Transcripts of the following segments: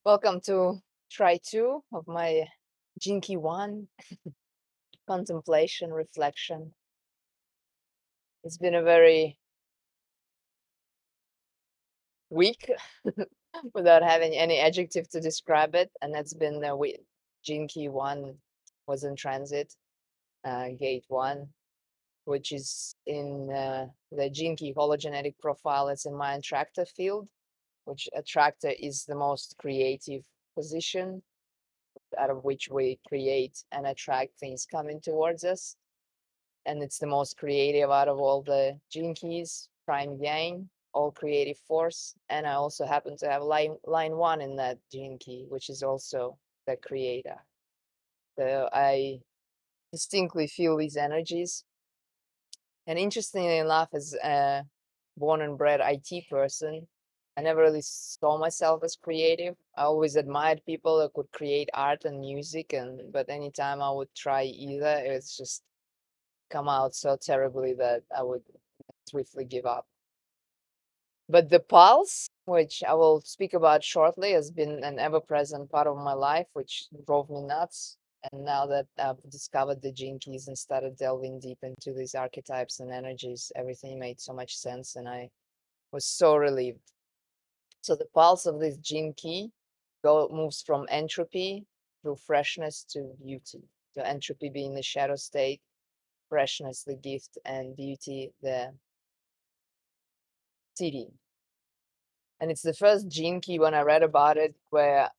Welcome to try two of my Jinky One contemplation reflection. It's been a very week without having any adjective to describe it, and that's been the week. Jinky One was in transit, gate one, which is in the Jinky hologenetic profile. It's in my attractor field, which attractor is the most creative position out of which we create and attract things coming towards us. And it's the most creative out of all the gene keys, prime yang, all creative force. And I also happen to have line one in that gene key, which is also the creator. So I distinctly feel these energies. And interestingly enough, as a born and bred IT person, I never really saw myself as creative. I always admired people that could create art and music, but anytime I would try either, it's just come out so terribly that I would swiftly give up. But the pulse, which I will speak about shortly, has been an ever-present part of my life, which drove me nuts. And now that I've discovered the gene keys and started delving deep into these archetypes and energies, everything made so much sense, and I was so relieved. So the pulse of this gene key moves from entropy through freshness to beauty. So entropy being the shadow state, freshness the gift, and beauty the city. And it's the first gene key when I read about it where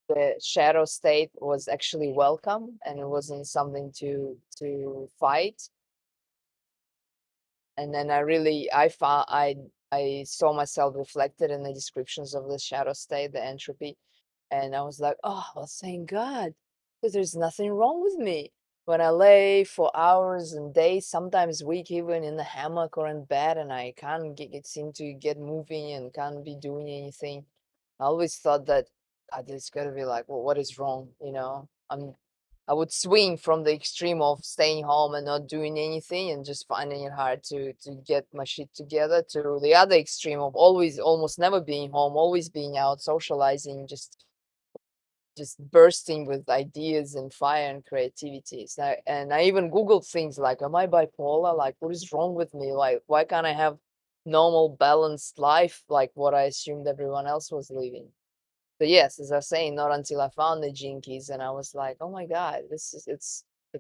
the shadow state was actually welcome and it wasn't something to fight. And then I saw myself reflected in the descriptions of the shadow state, the entropy, and I was like, oh, well, thank God, because there's nothing wrong with me. When I lay for hours and days, sometimes week, even in the hammock or in bed, and I can't seem to get moving and can't be doing anything, I always thought that God, there's got to be like, well, what is wrong? I would swing from the extreme of staying home and not doing anything and just finding it hard to get my shit together, to the other extreme of always almost never being home, always being out socializing, just bursting with ideas and fire and creativity. And I even Googled things like, am I bipolar? Like, what is wrong with me? Like, why can't I have normal, balanced life like what I assumed everyone else was living? So yes, as I was saying, not until I found the gene keys and I was like, oh my God, it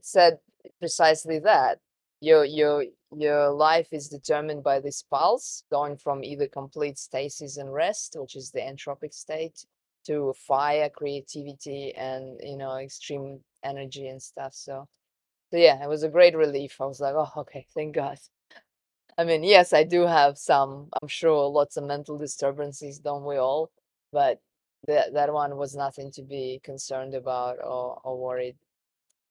said precisely that. Your life is determined by this pulse, going from either complete stasis and rest, which is the entropic state, to fire, creativity, and extreme energy and stuff. So yeah, it was a great relief. I was like, oh, okay, thank God. I mean, yes, I do have some, I'm sure, lots of mental disturbances, don't we all? But that one was nothing to be concerned about or worried.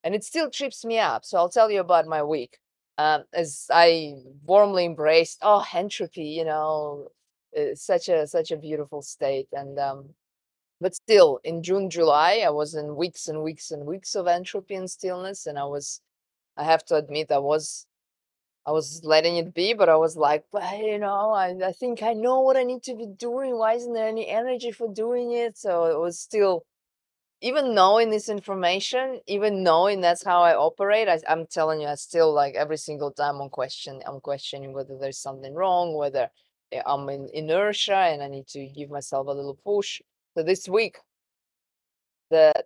And it still trips me up. So I'll tell you about my week. As I warmly embraced, oh, entropy, it's such a beautiful state. And but still, in June, July, I was in weeks and weeks and weeks of entropy and stillness, and I have to admit, I was letting it be, but I was like, but I think I know what I need to be doing. Why isn't there any energy for doing it? So it was still, even knowing this information, even knowing that's how I operate, I'm telling you, I still like every single time I'm questioning whether there's something wrong, whether I'm in inertia and I need to give myself a little push. So this week,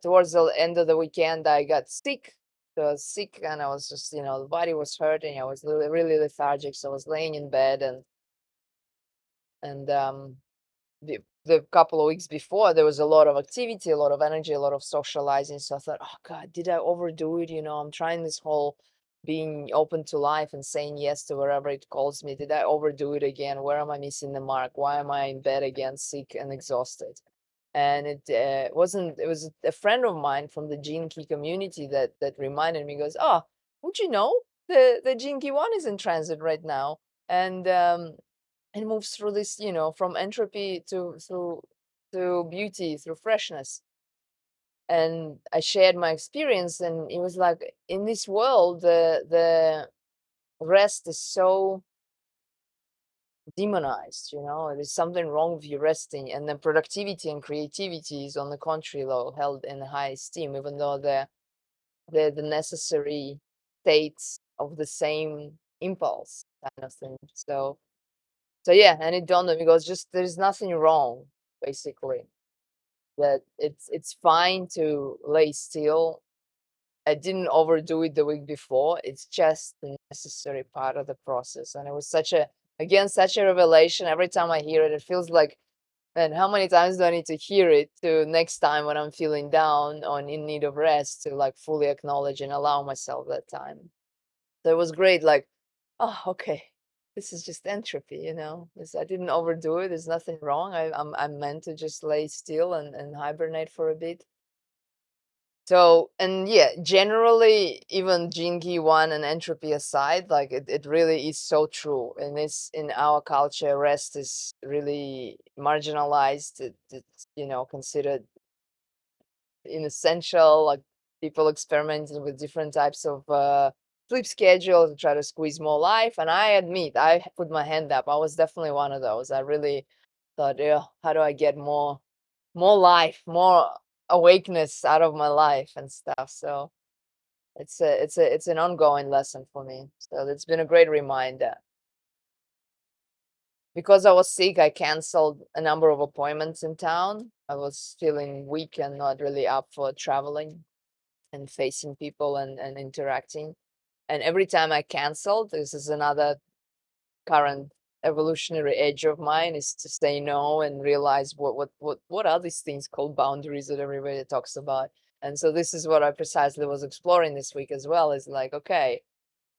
towards the end of the weekend, I got sick. So I was sick and I was just, the body was hurting. I was really, really lethargic. So I was laying in bed and the couple of weeks before there was a lot of activity, a lot of energy, a lot of socializing. So I thought, oh God, did I overdo it? I'm trying this whole being open to life and saying yes to wherever it calls me. Did I overdo it again? Where am I missing the mark? Why am I in bed again, sick and exhausted? And it was a friend of mine from the Gene Key community that reminded me, goes, oh, would you know the Gene Key one is in transit right now, and moves through this, from entropy to beauty, through freshness. And I shared my experience, and it was like, in this world, the rest is so demonized, there's something wrong with you resting. And then productivity and creativity is on the contrary low, held in high esteem, even though they're the necessary states of the same impulse kind of thing. So yeah, and it dawned on me, because just there's nothing wrong, basically. That it's fine to lay still. I didn't overdo it the week before. It's just the necessary part of the process. And it was such a revelation. Every time I hear it, it feels like, man, how many times do I need to hear it to next time when I'm feeling down or in need of rest, to like fully acknowledge and allow myself that time. So it was great. Like, oh, okay, this is just entropy. I didn't overdo it. There's nothing wrong. I'm meant to just lay still and hibernate for a bit. So, and yeah, generally, even Gene Key 1 and entropy aside, like it really is so true. And it's in our culture, rest is really marginalized. It's, considered inessential. Like people experimenting with different types of sleep schedules to try to squeeze more life. And I admit, I put my hand up. I was definitely one of those. I really thought, yeah, how do I get more life, more awakeness out of my life and stuff. So it's an ongoing lesson for me. So it's been a great reminder. Because I was sick, I canceled a number of appointments in town. I was feeling weak and not really up for traveling and facing people and interacting. And every time I canceled, this is another current evolutionary edge of mine, is to say no and realize what are these things called boundaries that everybody talks about. And so this is what I precisely was exploring this week as well, is like, okay,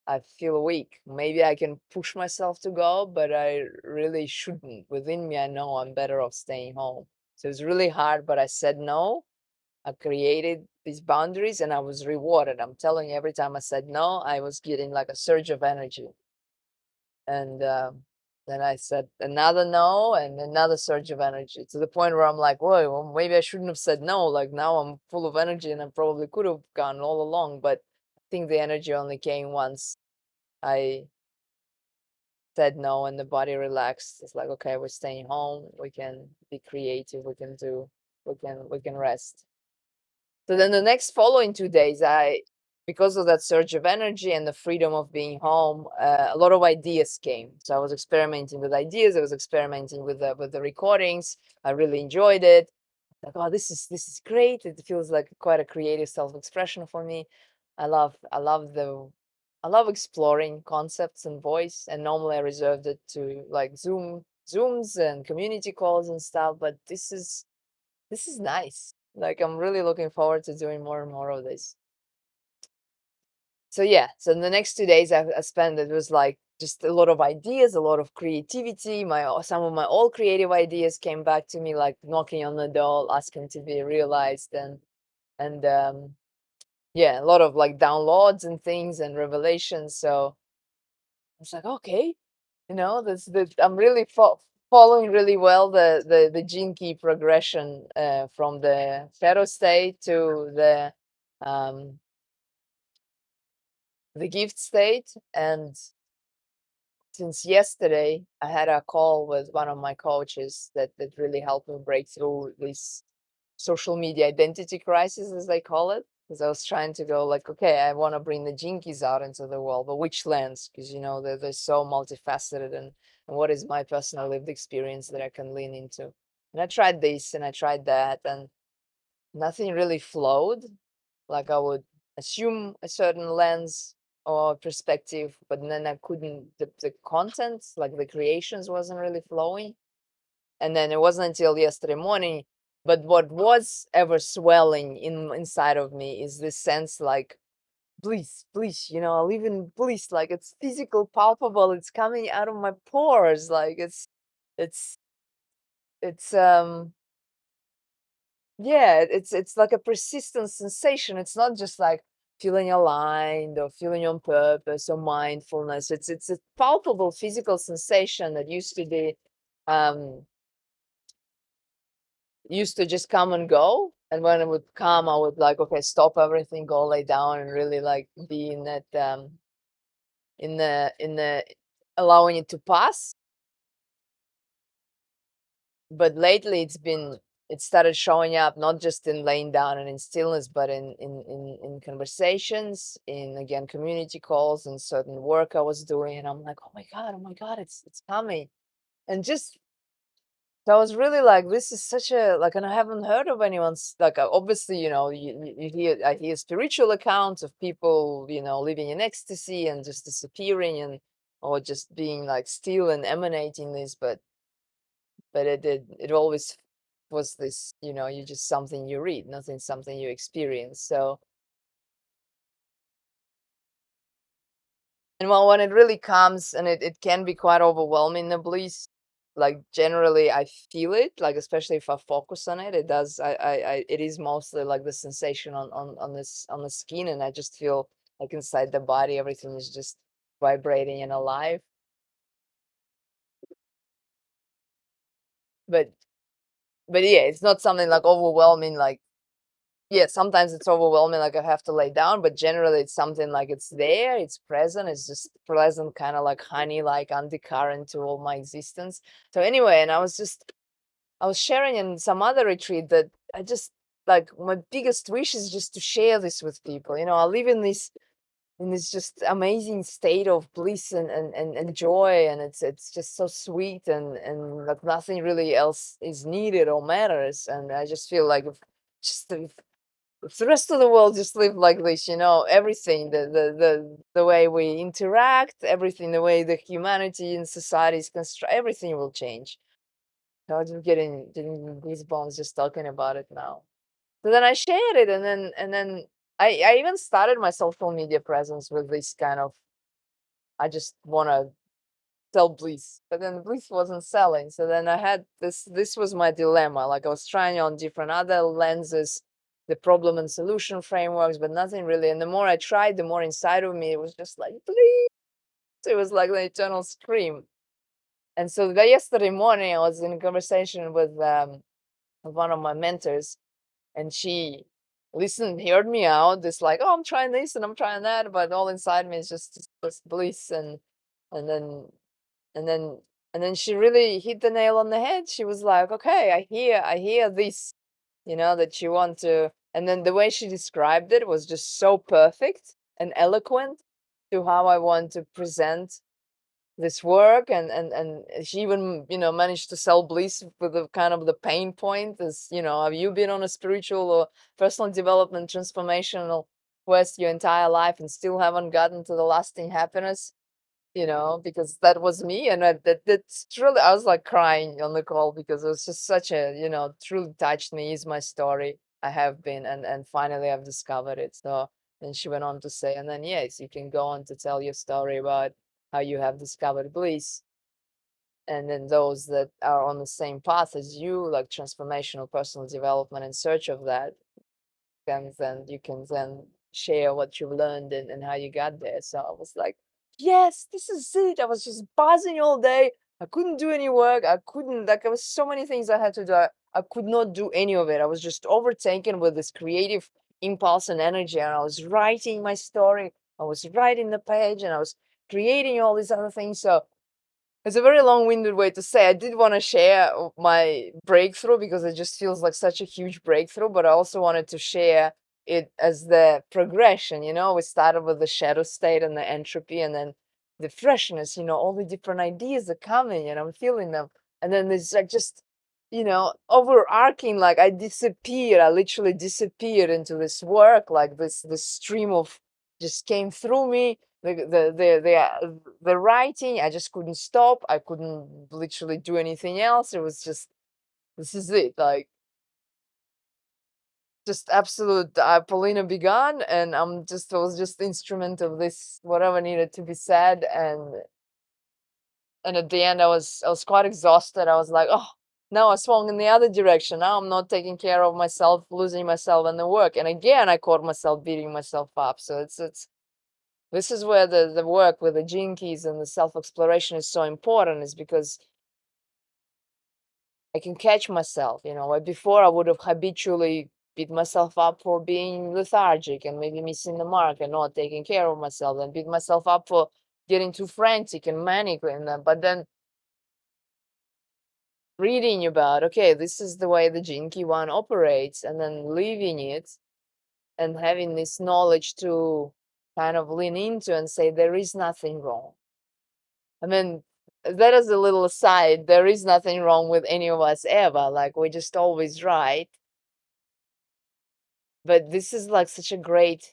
I feel weak, maybe I can push myself to go, but I really shouldn't. Within me, I know I'm better off staying home. So it's really hard, but I said no. I created these boundaries and I was rewarded. I'm telling you, every time I said no, I was getting like a surge of energy. And then I said another no and another surge of energy, to the point where I'm like, whoa, well, maybe I shouldn't have said no. Like now I'm full of energy and I probably could have gone all along. But I think the energy only came once I said no and the body relaxed. It's like, okay, we're staying home. We can be creative. We can rest. So then the next following 2 days, because of that surge of energy and the freedom of being home, a lot of ideas came. So I was experimenting with ideas. I was experimenting with the recordings. I really enjoyed it. Like, oh, this is great. It feels like quite a creative self-expression for me. I love exploring concepts and voice. And normally I reserved it to like Zooms and community calls and stuff. But this is nice. Like I'm really looking forward to doing more and more of this. So yeah, so in the next 2 days I spent, it was like just a lot of ideas, a lot of creativity. Some of my old creative ideas came back to me, like knocking on the door, asking to be realized, and yeah, a lot of like downloads and things and revelations. So I was like, okay, I'm really following really well the gene key progression from the shadow state to the gift state. And since yesterday, I had a call with one of my coaches that really helped me break through this social media identity crisis, as they call it. Because I was trying to go like, okay, I want to bring the jinkies out into the world, but which lens? Because they're so multifaceted, and what is my personal lived experience that I can lean into? And I tried this and I tried that, and nothing really flowed. Like I would assume a certain lens or perspective, but then I couldn't, the content, like the creations wasn't really flowing. And then it wasn't until yesterday morning, but what was ever swelling inside of me is this sense like bliss, bliss, I live in bliss, like it's physical, palpable, it's coming out of my pores, like it's it's yeah, it's like a persistent sensation. It's not just like feeling aligned or feeling on purpose or mindfulness. It's a palpable physical sensation that um used to just come and go. And when it would come, I would like, okay, stop everything, go lay down and really like be in that in the allowing it to pass. but lately it started showing up not just in laying down and in stillness, but in conversations, in again community calls and certain work I was doing, and I'm like, oh my god, it's coming, and just so I was really like, this is such a like, and I haven't heard of anyone's like, obviously, you hear I hear spiritual accounts of people, living in ecstasy and just disappearing and or just being like still and emanating this, but it always was this, you just something you read, nothing something you experience. So, and well, when it really comes, and it can be quite overwhelming, the bliss, like generally I feel it, like especially if I focus on it, it does. It is mostly like the sensation on the skin, and I just feel like inside the body, everything is just vibrating and alive. But but yeah, it's not something like overwhelming, like yeah, sometimes it's overwhelming, like I have to lay down, but generally it's something like it's there, it's present, it's just pleasant, kind of like honey, like undercurrent to all my existence. So anyway, and I was sharing in some other retreat that I just like my biggest wish is just to share this with people. I live in this just amazing state of bliss and joy, and it's just so sweet, and like nothing really else is needed or matters. And I just feel like just if the rest of the world just live like this, everything, the way we interact, everything, the way the humanity and society is constructed, everything will change. So I'm just getting goosebumps just talking about it now. So then I shared it, and then I even started my social media presence with this kind of, I just want to sell Bliss, but then Bliss wasn't selling. So then I had this was my dilemma. Like I was trying on different other lenses, the problem and solution frameworks, but nothing really. And the more I tried, the more inside of me, it was just like, please. It was like the eternal scream. And so yesterday morning, I was in a conversation with one of my mentors, and she listened, heard me out. This like, oh, I'm trying this and I'm trying that, but all inside me is just bliss. And then and then and then she really hit the nail on the head. She was like, okay, I hear this, that you want to. And then the way she described it was just so perfect and eloquent to how I want to present this work. And she even, managed to sell bliss with the kind of the pain point is, have you been on a spiritual or personal development transformational quest your entire life and still haven't gotten to the lasting happiness? Because that was me, and that's truly, I was like crying on the call because it was just such a, truly touched me. Is my story. I have been, and finally I've discovered it. So then she went on to say, and then yes, you can go on to tell your story about how you have discovered bliss, and then those that are on the same path as you, like transformational personal development in search of that, and then you can then share what you've learned and how you got there. So I was like, yes, this is it. I was just buzzing all day. I couldn't do any work. I couldn't, like, there was so many things I had to do. I could not do any of it. I was just overtaken with this creative impulse and energy. And I was writing my story. I was writing the page, and I was creating all these other things. So it's a very long-winded way to say I did want to share my breakthrough because it just feels like such a huge breakthrough, but I also wanted to share it as the progression. We started with the shadow state and the entropy, and then the freshness, all the different ideas are coming and I'm feeling them. And then there's like just, overarching, like I disappeared. I literally disappeared into this work, like this stream of just came through me. The writing, I just couldn't stop. I couldn't literally do anything else. It was just, this is it, like just absolute Paulina began, and I was just instrument of this, whatever needed to be said. And at the end, I was quite exhausted. I was like, oh, now I swung in the other direction. Now I'm not taking care of myself, losing myself in the work. And again, I caught myself beating myself up. So it's this is where the work with the gene keys and the self-exploration is so important, is because I can catch myself, where before I would have habitually beat myself up for being lethargic and maybe missing the mark and not taking care of myself, and beat myself up for getting too frantic and manic and then, but then reading about, okay, this is the way the Jinky one operates, and then living it and having this knowledge to kind of lean into and say, there is nothing wrong. I mean, that is a little aside. There is nothing wrong with any of us ever. Like, we're just always right. But this is like such a great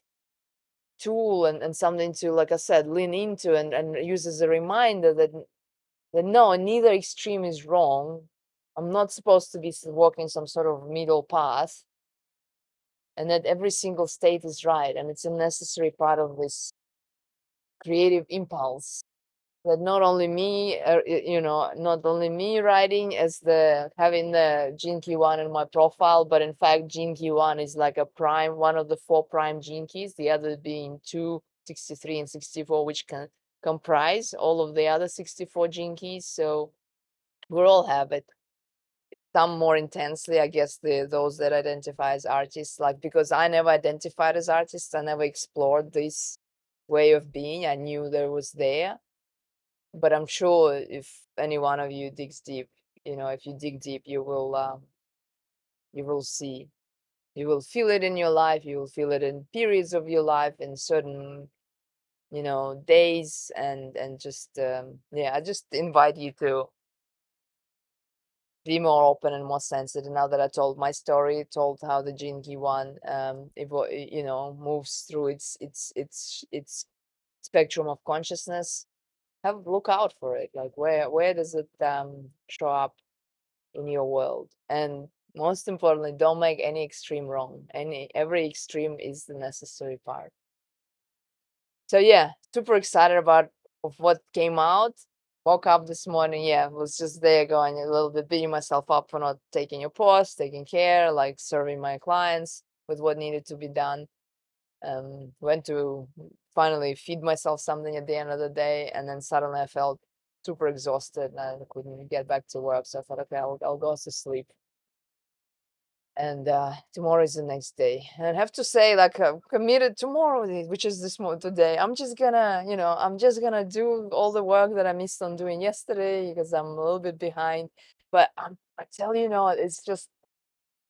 tool and something to, like I said, lean into and use as a reminder that no, neither extreme is wrong. I'm not supposed to be walking some sort of middle path, and that every single state is right, and it's a necessary part of this creative impulse. That not only me, not only me writing as the having the gene key one in my profile, but in fact, gene key one is like a prime, one of the 4 prime gene keys, the other being 2, 63, and 64, which can comprise all of the other 64 gene keys. So we all have it. Some more intensely, I guess, those that identify as artists, like, because I never identified as artists, I never explored this way of being. I knew there was there, but I'm sure if any one of you digs deep, if you dig deep, you will see, you will feel it in your life, you will feel it in periods of your life, in certain, days, and just yeah, I just invite you to be more open and more sensitive. Now that I told my story, told how the Jinki one, moves through its spectrum of consciousness. Look out for it. Like, where does it show up in your world? And most importantly, don't make any extreme wrong. Every extreme is the necessary part. So yeah, super excited about of what came out. Woke up this morning, yeah, was just there going a little bit, beating myself up for not taking a pause, taking care, like serving my clients with what needed to be done. Went to finally feed myself something at the end of the day, and then suddenly I felt super exhausted and I couldn't get back to work. So I thought, okay, I'll go to sleep. And tomorrow is the next day, and I have to say, like, I'm committed tomorrow, which is today. I'm just gonna do all the work that I missed on doing yesterday because I'm a little bit behind. But I tell you,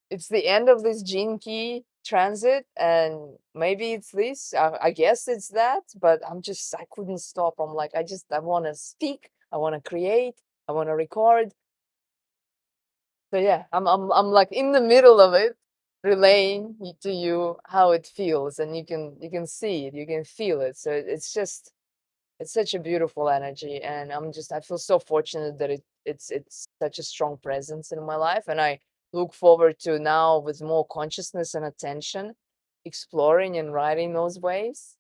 it's the end of this gene key transit, and maybe it's this. I guess it's that, but I couldn't stop. I'm like, I want to speak, I want to create, I want to record. So yeah, I'm like in the middle of it, relaying to you how it feels, and you can see it, you can feel it. So it's such a beautiful energy, and I feel so fortunate that it's such a strong presence in my life, and I look forward to now with more consciousness and attention, exploring and riding those waves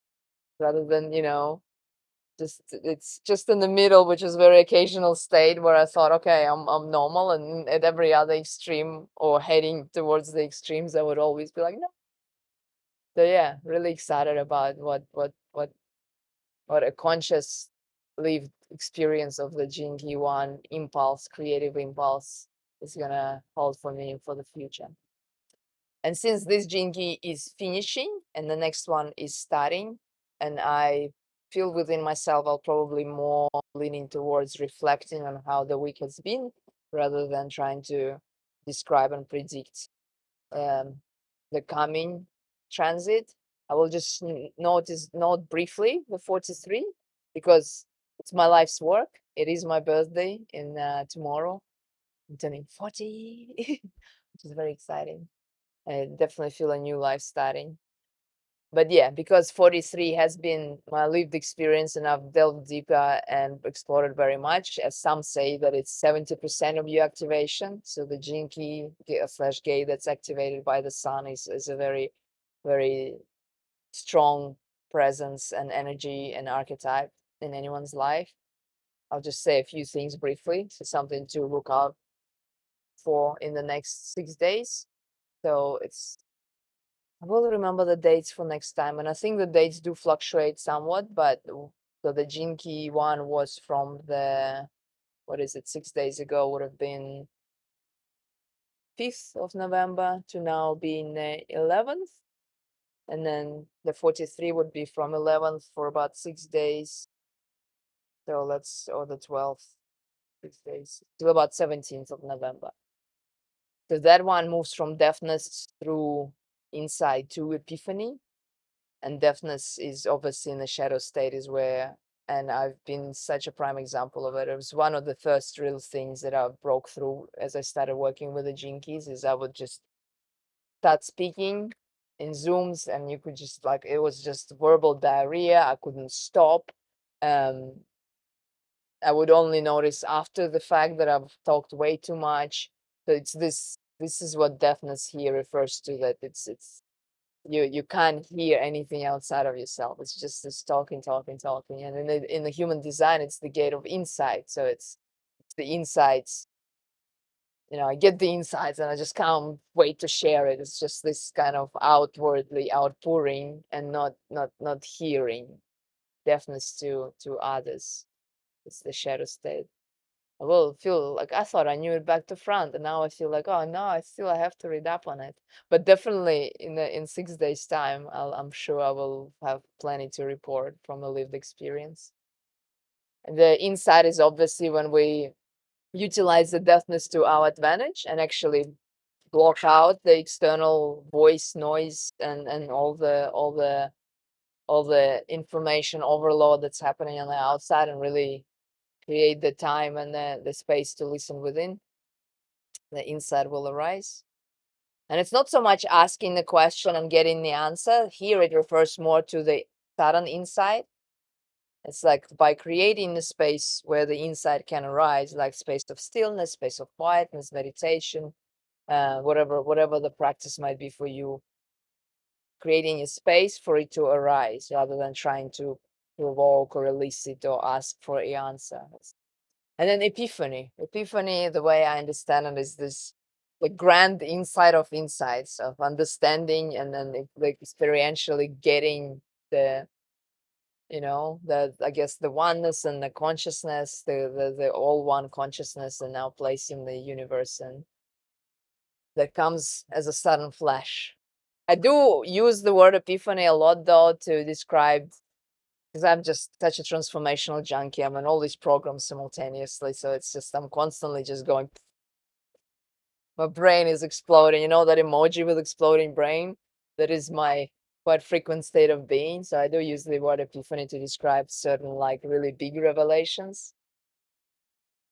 rather than it's just in the middle, which is very occasional state where I thought, okay, I'm normal, and at every other extreme or heading towards the extremes, I would always be like, no. So yeah, really excited about what a conscious lived experience of the Jinki One impulse, creative impulse, is gonna hold for me for the future. And since this Jinki is finishing and the next one is starting, and I feel within myself, I'll probably more leaning towards reflecting on how the week has been rather than trying to describe and predict the coming transit. I will just note briefly the 43 because it's my life's work. It is my birthday in tomorrow. I'm turning 40, which is very exciting. I definitely feel a new life starting. But yeah, because 43 has been my lived experience and I've delved deeper and explored very much, as some say that it's 70% of your activation. So the gene key slash gate that's activated by the sun is a very, very strong presence and energy and archetype in anyone's life. I'll just say a few things briefly. So something to look out for in the next 6 days. So I will remember the dates for next time, and I think the dates do fluctuate somewhat, but so the gene key one was from the, what is it, 6 days ago would have been 5th of November to now being the 11th, and then the 43 would be from 11th for about 6 days. So or the 12th, 6 days, till about 17th of November. So that one moves from deafness through insight to epiphany. And deafness is obviously in the shadow state is where, and I've been such a prime example of it. It was one of the first real things that I broke through as I started working with the Jinkies is I would just start speaking in Zooms and you could just like, it was just verbal diarrhea. I couldn't stop. I would only notice after the fact that I've talked way too much. So it's this is what deafness here refers to, that it's you can't hear anything outside of yourself. It's just this talking, talking, talking. And in the human design, it's the gate of insight. So it's the insights. I get the insights and I just can't wait to share it. It's just this kind of outwardly outpouring and not hearing. Deafness to others. It's the shadow state. I will feel like I thought I knew it back to front, and now I feel like, oh no, I have to read up on it. But definitely in 6 days' time, I'm sure I will have plenty to report from a lived experience. And the insight is obviously when we utilize the deafness to our advantage and actually block out the external voice noise and all the information overload that's happening on the outside, and really create the time and the space to listen within. The insight will arise. And it's not so much asking the question and getting the answer. Here it refers more to the sudden insight. It's like by creating the space where the insight can arise, like space of stillness, space of quietness, meditation, whatever the practice might be for you, creating a space for it to arise rather than trying to provoke or elicit or ask for an answer. And then epiphany. Epiphany, the way I understand it, is this the grand insight of insights of understanding, and then like experientially getting the the I guess the oneness and the consciousness, the all one consciousness, and now placing the universe, and that comes as a sudden flash. I do use the word epiphany a lot though to describe, because I'm just such a transformational junkie. I'm in all these programs simultaneously. So it's just, I'm constantly just going, my brain is exploding. You know that emoji with exploding brain? That is my quite frequent state of being. So I do use the word epiphany to describe certain like really big revelations.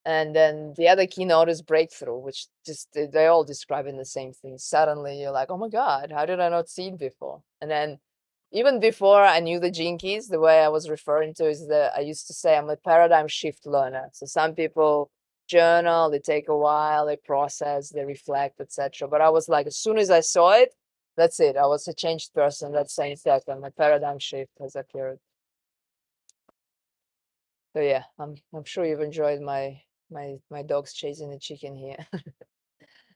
And then the other keynote is breakthrough, which just they all describe in the same thing. Suddenly you're like, oh my God, how did I not see it before? And then even before I knew the gene keys, the way I was referring to is that I used to say I'm a paradigm shift learner. So some people journal, they take a while, they process, they reflect, etc. But I was like, as soon as I saw it, that's it. I was a changed person that same second. My paradigm shift has occurred. So yeah, I'm sure you've enjoyed my dog's chasing the chicken here.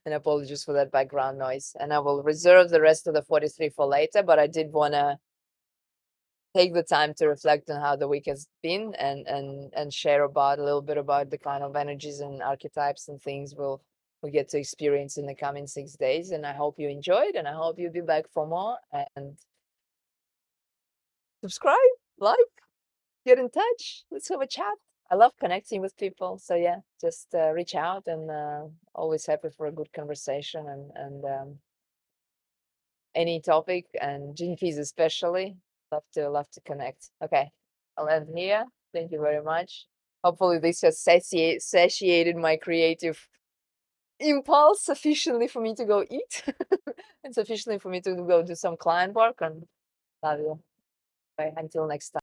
And apologies for that background noise. And I will reserve the rest of the 43 for later, but I did want to take the time to reflect on how the week has been, and share about a little bit about the kind of energies and archetypes and things we'll get to experience in the coming 6 days. And I hope you enjoyed, and I hope you'll be back for more, and subscribe, like, get in touch. Let's have a chat. I love connecting with people. So yeah, just reach out, and always happy for a good conversation, and any topic, and gene keys especially. Love to connect. Okay, I'll end here. Thank you very much. Hopefully this has satiated my creative impulse sufficiently for me to go eat and sufficiently for me to go do some client work. And love you. Bye. Until next time.